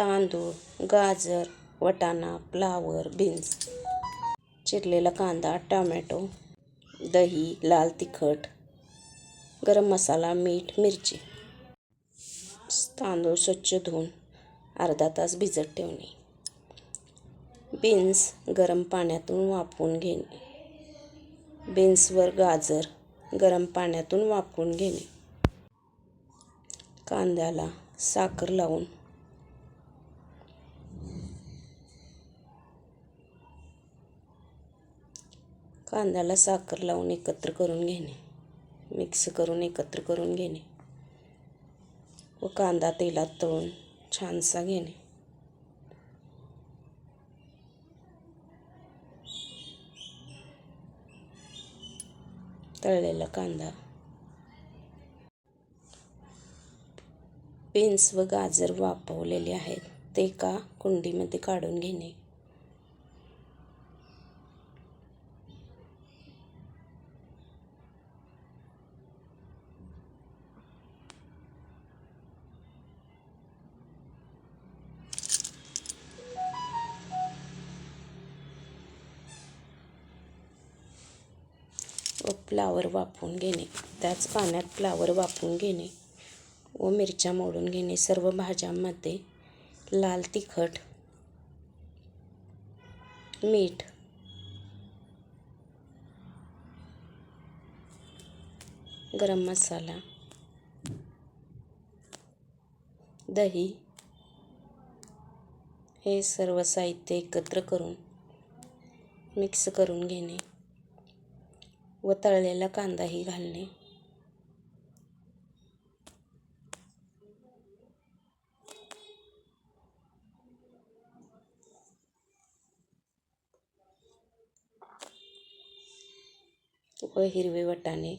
तांदूळ, गाजर, वाटाणा, फ्लावर, बीन्स, चिरलेला कांदा, टोमॅटो, दही, लाल तिखट, गरम मसाला, मीठ, मिरची. तांदूळ स्वच्छ धुवून अर्धा तास भिजत ठेवणे. बीन्स गरम पाण्यातून वाफवून घेणे. बीन्सवर गाजर गरम पाण्यातून वाफवून घेणे. कांद्याला साखर लावून एकत्र करून घेणे. मिक्स करून एकत्र करून घेणे व कांदा तेलात तळून छानसा घेणे. तळलेला कांदा, बीन्स व गाजर वाफवलेले आहेत ते एका कुंडीमध्ये काढून घेणे. व फ्लावर वाफवून घेणे. त्याच पाण्यात फ्लावर वाफवून घेणे व मिरच्या मोडून घेणे. सर्व भाज्यांमध्ये लाल तिखट, मीठ, गरम मसाला, दही हे सर्व साहित्य एकत्र करून मिक्स करून घेणे व तळलेला कांदाही घालणे. व हिरवे वाटाणे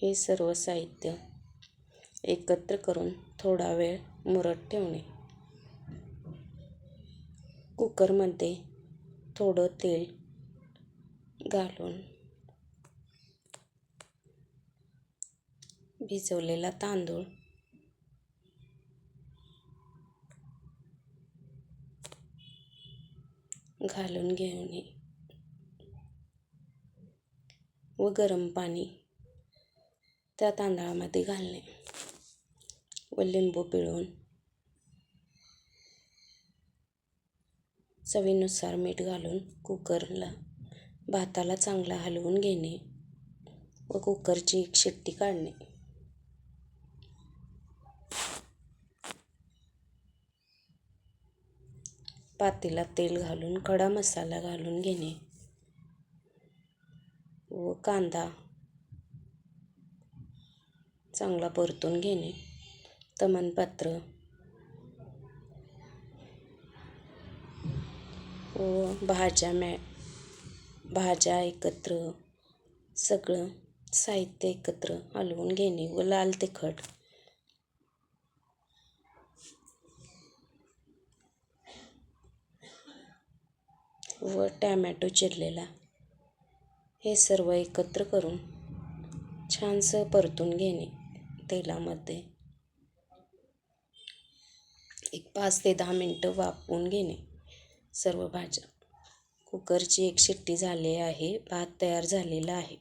हे सर्व साहित्य एकत्र करून थोडा वेळ मुरत ठेवणे. कुकरमध्ये थोडं तेल घालून भिजवलेला तांदूळ घालून घेणे व गरम पाणी त्या तांदळामध्ये घालणे व लिंबू पिळून चवीनुसार मीठ घालून भाताला चांगला हलवून घेणे व कुकरची एक शिट्टी काढणे. पातेल्यात तेल घालून खडा मसाला घालून घेणे व कांदा चांगला परतून घेणे. तमालपत्र व भाज्या एकत्र सगळं साहित्य एकत्र हलवून घेणे व लाल तिखट व टोमॅटो चिरलेला हे सर्व एकत्र करून छानसं परतून घेणे. तेलामध्ये 5 ते 10 मिनटं वाफवून घेणे सर्व भाज्या. कुकरची एक शिट्टी झाली आहे. भात तयार झालेला आहे.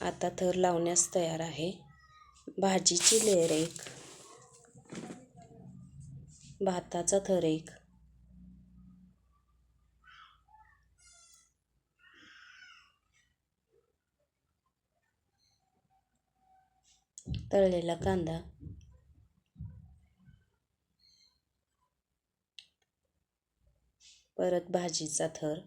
आता थर लावण्यास तयार आहे. भाजीची लेयर एक, भाताचा थर एक, तळलेला कांदा, परत भाजीचा थर,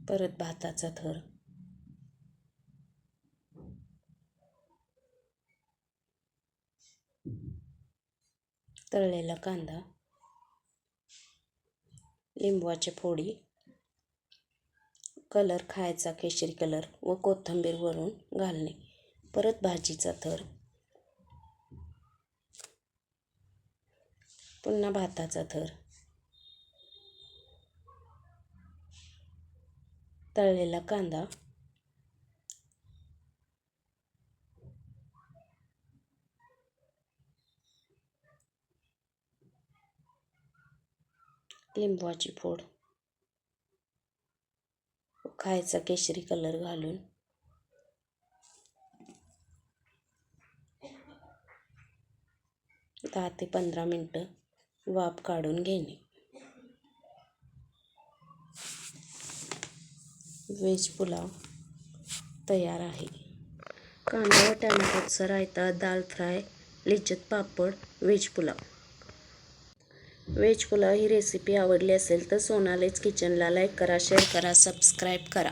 परत भाताचा थर, तळलेला कांदा, लिंबूची फोडी, कलर खायचा केशरी कलर व कोथिंबीर वरून घालणे. परत भाजीचा थर, पुन्हा भाताचा थर, तळलेला कांदा, लिंबूची फोड, खायचा केशरी कलर घालून दहा ते 15 मिनटं वाफ काढून घेणे. व्हेज पुलाव तयार आहे. कांदा व टॅमॅटोचा रायता, दाल फ्राय, लिज्जत पापड, व्हेज पुलाव. व्हेज पुलाव ही रेसिपी आवडली असेल तर सोनालीज किचनला लाईक करा, शेअर करा, सबस्क्राईब करा.